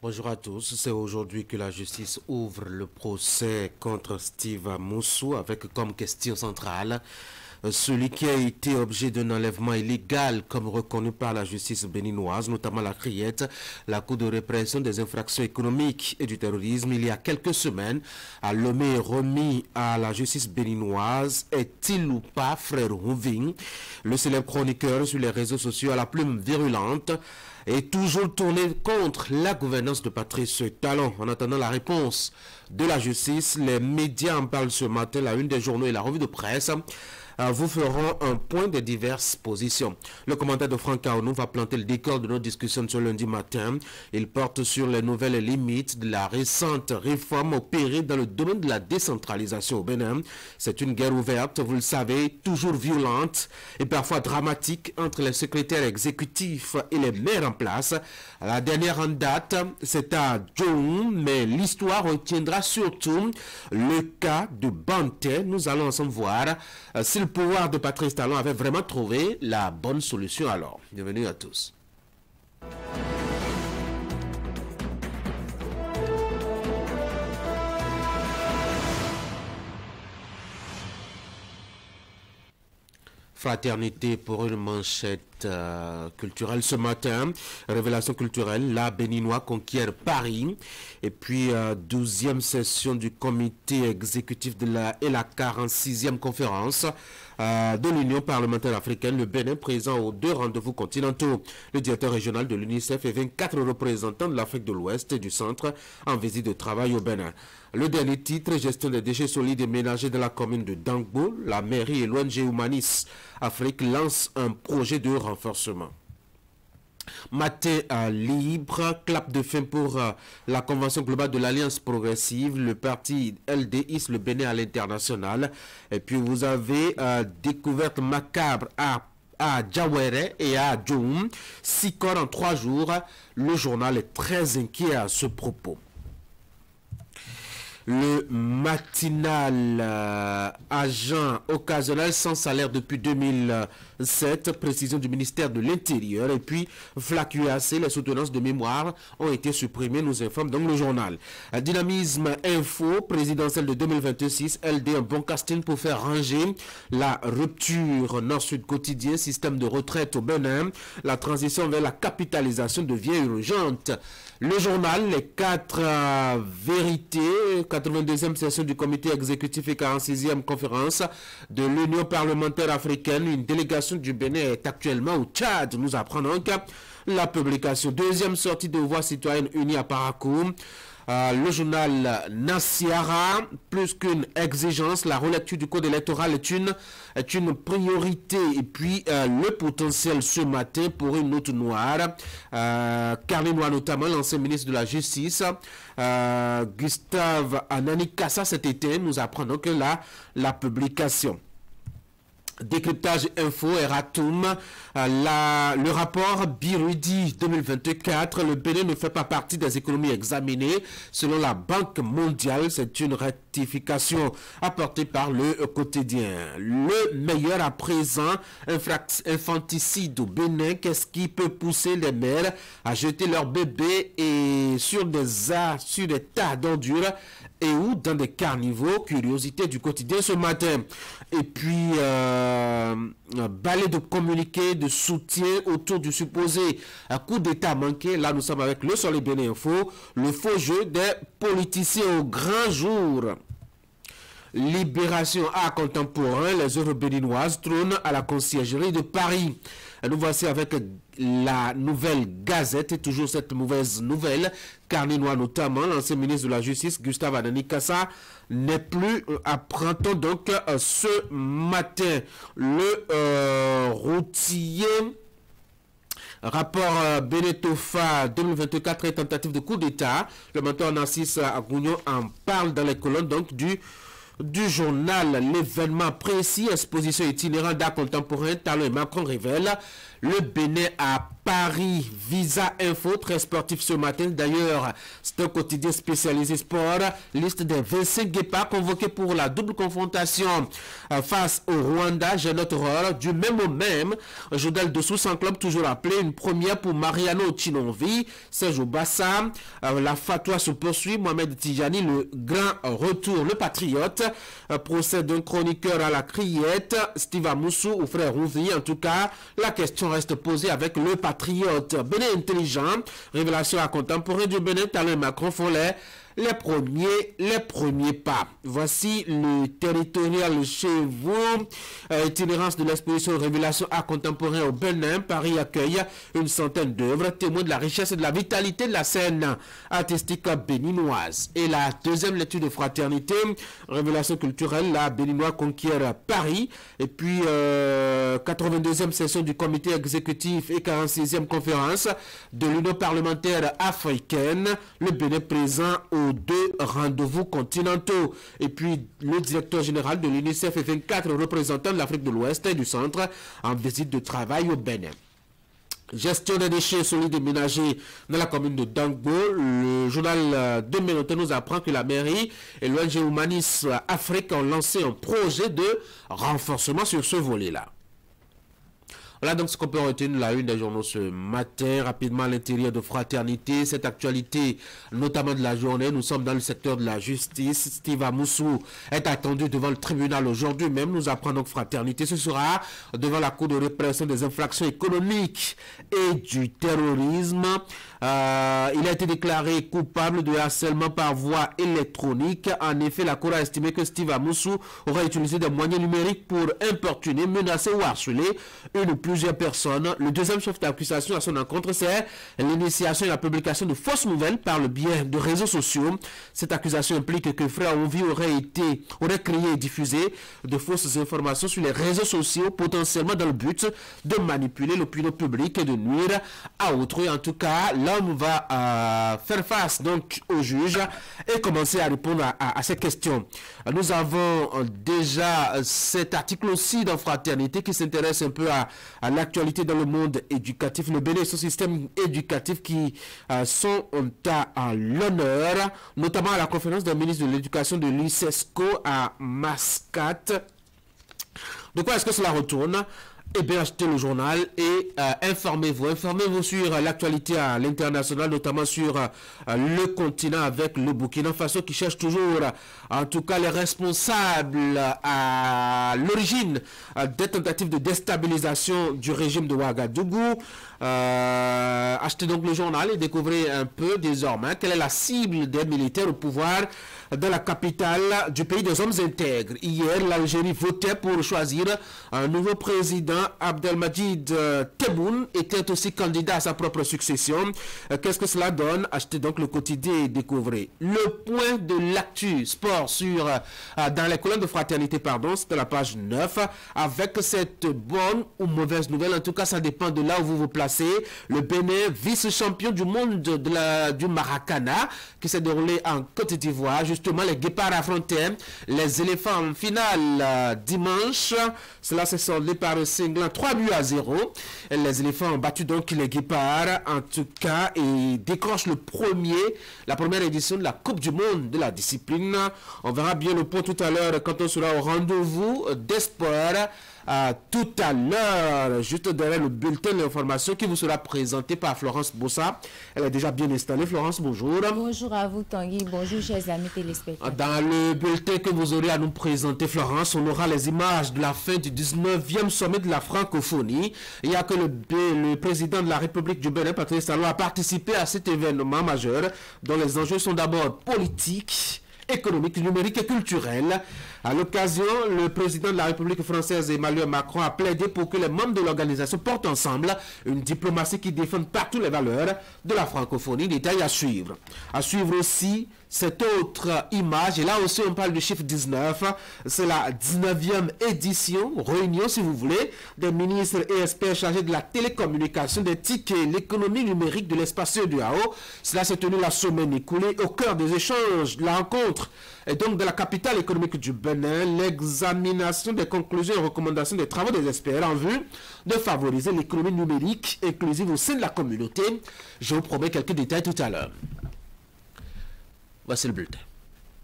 Bonjour à tous. C'est aujourd'hui que la justice ouvre le procès contre Steve Moussou avec comme question centrale celui qui a été objet d'un enlèvement illégal comme reconnu par la justice béninoise, notamment la CRIET, la Cour de répression des infractions économiques et du terrorisme, il y a quelques semaines, a Lomé remis à la justice béninoise. Est-il ou pas frère Houving? Le célèbre chroniqueur sur les réseaux sociaux à la plume virulente est toujours tourné contre la gouvernance de Patrice Talon. En attendant la réponse de la justice, les médias en parlent ce matin, la une des journaux et la revue de presse vous feront un point des diverses positions. Le commentaire de Franck Aonou va planter le décor de nos discussions ce lundi matin. Il porte sur les nouvelles limites de la récente réforme opérée dans le domaine de la décentralisation au Bénin. C'est une guerre ouverte, vous le savez, toujours violente et parfois dramatique entre les secrétaires exécutifs et les maires en place. La dernière en date, c'est à Djoum, mais l'histoire retiendra surtout le cas de Banté. Nous allons ensemble voir si le pouvoir de Patrice Talon avait vraiment trouvé la bonne solution alors. Bienvenue à tous. Fraternité pour une manchette culturelle ce matin. Révélation culturelle, la Béninois conquiert Paris. Et puis 12e session du comité exécutif de la 46e conférence de l'Union parlementaire africaine. Le Bénin présent aux 2 rendez-vous continentaux. Le directeur régional de l'UNICEF et 24 représentants de l'Afrique de l'Ouest et du Centre en visite de travail au Bénin. Le dernier titre, gestion des déchets solides et ménagers de la commune de Dangbo. La mairie et l'ONG Humanis Afrique lance un projet de renforcement. Matin libre, clap de fin pour la Convention globale de l'Alliance progressive, le parti LDIS, le Bénin à l'international. Et puis vous avez découverte macabre à Djawere et à Djoum. 6 corps en 3 jours. Le journal est très inquiet à ce propos. Le matinal agent occasionnel sans salaire depuis 2007, précision du ministère de l'Intérieur. Et puis, FLAC-UAC, les soutenances de mémoire ont été supprimées, nous informe donc le journal. Dynamisme Info, présidentielle de 2026, LD, un bon casting pour faire ranger la rupture nord-sud quotidien, système de retraite au Bénin. La transition vers la capitalisation devient urgente. Le journal, les 4 vérités, 82e session du comité exécutif et 46e conférence de l'Union parlementaire africaine. Une délégation du Bénin est actuellement au Tchad. Nous apprenons que la publication. 2e sortie de Voix citoyenne unie à Parakou. Le journal Nassiara, plus qu'une exigence, la relecture du code électoral est une priorité. Et puis, le potentiel ce matin pour une note noire. Carnet Noir notamment, l'ancien ministre de la Justice, Gustave Anani Kassa cet été, nous apprenons que la publication. Décryptage info Eratum, le rapport Birudi 2024, le Bénin ne fait pas partie des économies examinées selon la Banque mondiale. C'est une rectification apportée par le quotidien. Le meilleur à présent, infanticide au Bénin. Qu'est-ce qui peut pousser les mères à jeter leur bébé et sur des tas d'ordures et ou dans des carnivaux? Curiosité du quotidien ce matin. Et puis balai de communiqué de soutien autour du supposé coup d'état manqué. Là nous sommes avec le Soleil Bénin Info, le faux jeu des politiciens au grand jour. Libération art contemporain, les œuvres béninoises trônent à la conciergerie de Paris. Nous voici avec la nouvelle Gazette et toujours cette mauvaise nouvelle. Carnet Noir notamment, l'ancien ministre de la Justice, Gustave Anani Kassa, n'est plus, apprend-on donc ce matin. Le routier... Rapport Benetofa 2024 et tentative de coup d'État. Le mentor Narcisse Agougnon en parle dans les colonnes donc du journal. L'événement précis, exposition itinérante d'art contemporain, Talon et Macron révèle le Bénin à Paris, Visa Info, très sportif ce matin. D'ailleurs, c'est un quotidien spécialisé sport. Liste des 25 guépards convoqués pour la double confrontation face au Rwanda. J'ai notre rôle du même au même. Jodel de Sous club toujours appelé. Une première pour Mariano Chinonvi, Serge Bassa. La fatwa se poursuit. Mohamed Tijani, le grand retour, le patriote. Procès d'un chroniqueur à la criette. Steve Amoussou ou frère Rouvi. En tout cas, la question reste posée avec le patriote. Bénin intelligent, révélation à contemporain du Bénin, Talon et Macron font les premiers pas. Voici le territorial chez vous. Itinérance de l'exposition révélation à contemporain au Bénin. Paris accueille une centaine d'œuvres, témoins de la richesse et de la vitalité de la scène artistique béninoise. Et la deuxième lecture de fraternité, révélation culturelle, la Béninois conquiert Paris. Et puis 82e session du comité exécutif et 46e conférence de l'Union parlementaire africaine. Le Bénin présent aux 2 rendez-vous continentaux. Et puis le directeur général de l'UNICEF et 24 représentants de l'Afrique de l'Ouest et du Centre en visite de travail au Bénin. Gestion des déchets solides et ménagers dans la commune de Dangbo. Le journal de Ménoté nous apprend que la mairie et l'ONG Humanisme Afrique ont lancé un projet de renforcement sur ce volet-là. Voilà donc ce qu'on peut retenir la une des journaux ce matin. Rapidement à l'intérieur de Fraternité, cette actualité notamment de la journée, nous sommes dans le secteur de la justice. Steve Amoussou est attendu devant le tribunal aujourd'hui même. Nous apprend donc Fraternité. Ce sera devant la Cour de répression des infractions économiques et du terrorisme. Il a été déclaré coupable de harcèlement par voie électronique. En effet, la Cour a estimé que Steve Amoussou aurait utilisé des moyens numériques pour importuner, menacer ou harceler une ou plusieurs personnes. Le deuxième chef d'accusation à son encontre, c'est l'initiation et la publication de fausses nouvelles par le biais de réseaux sociaux. Cette accusation implique que Frère Onvi aurait créé et diffusé de fausses informations sur les réseaux sociaux, potentiellement dans le but de manipuler l'opinion publique et de nuire à autrui. En tout cas, l'homme va faire face donc au juge et commencer à répondre à ces questions. Nous avons déjà cet article aussi dans Fraternité qui s'intéresse un peu à l'actualité dans le monde éducatif. Le Bénin et son système éducatif qui sont à l'honneur, notamment à la conférence des ministres de l'éducation de l'UCESCO à Mascate. De quoi est-ce que cela retourne? Eh bien, achetez le journal et informez-vous. Informez-vous sur l'actualité à l'international, notamment sur le continent avec le Burkina Faso qui cherche toujours, en tout cas, les responsables à l'origine des tentatives de déstabilisation du régime de Ouagadougou. Achetez donc le journal et découvrez un peu désormais quelle est la cible des militaires au pouvoir dans la capitale du pays des hommes intègres. Hier, l'Algérie votait pour choisir un nouveau président. Abdelmajid Tebboune était aussi candidat à sa propre succession. Qu'est-ce que cela donne? Achetez donc le quotidien et découvrez. Le point de l'actu sport dans les colonnes de Fraternité, pardon, c'est la page 9, avec cette bonne ou mauvaise nouvelle. En tout cas, ça dépend de là où vous vous placez. Le Bénin, vice-champion du monde du Maracana, qui s'est déroulé en Côte d'Ivoire. Justement, les guépards affrontaient les éléphants en finale dimanche. Cela s'est soldé par 3-0. Les éléphants ont battu donc les guépards en tout cas et décrochent la première édition de la Coupe du Monde de la discipline. On verra bien le point tout à l'heure quand on sera au rendez-vous des sports. Tout à l'heure, juste derrière le bulletin d'information qui vous sera présenté par Florence Bossa. Elle est déjà bien installée. Florence, bonjour. Bonjour à vous, Tanguy. Bonjour, chers amis téléspectateurs. Dans le bulletin que vous aurez à nous présenter, Florence, on aura les images de la fin du 19e sommet de la francophonie. Il y a que le président de la République du Bénin, Patrice Talon, a participé à cet événement majeur dont les enjeux sont d'abord politiques, économique, numérique et culturel. À l'occasion, le président de la République française Emmanuel Macron a plaidé pour que les membres de l'organisation portent ensemble une diplomatie qui défende partout les valeurs de la francophonie. Détail à suivre. À suivre aussi cette autre image, et là aussi on parle du chiffre 19, c'est la 19e édition, réunion si vous voulez, des ministres et experts chargés de la télécommunication, des tickets, l'économie numérique, de l'espace CEDEAO. Cela s'est tenu la semaine écoulée au cœur des échanges, de la rencontre, et donc de la capitale économique du Bénin. Bénin l'examination des conclusions et recommandations des travaux des experts en vue de favoriser l'économie numérique inclusive au sein de la communauté. Je vous promets quelques détails tout à l'heure. Voici le bulletin.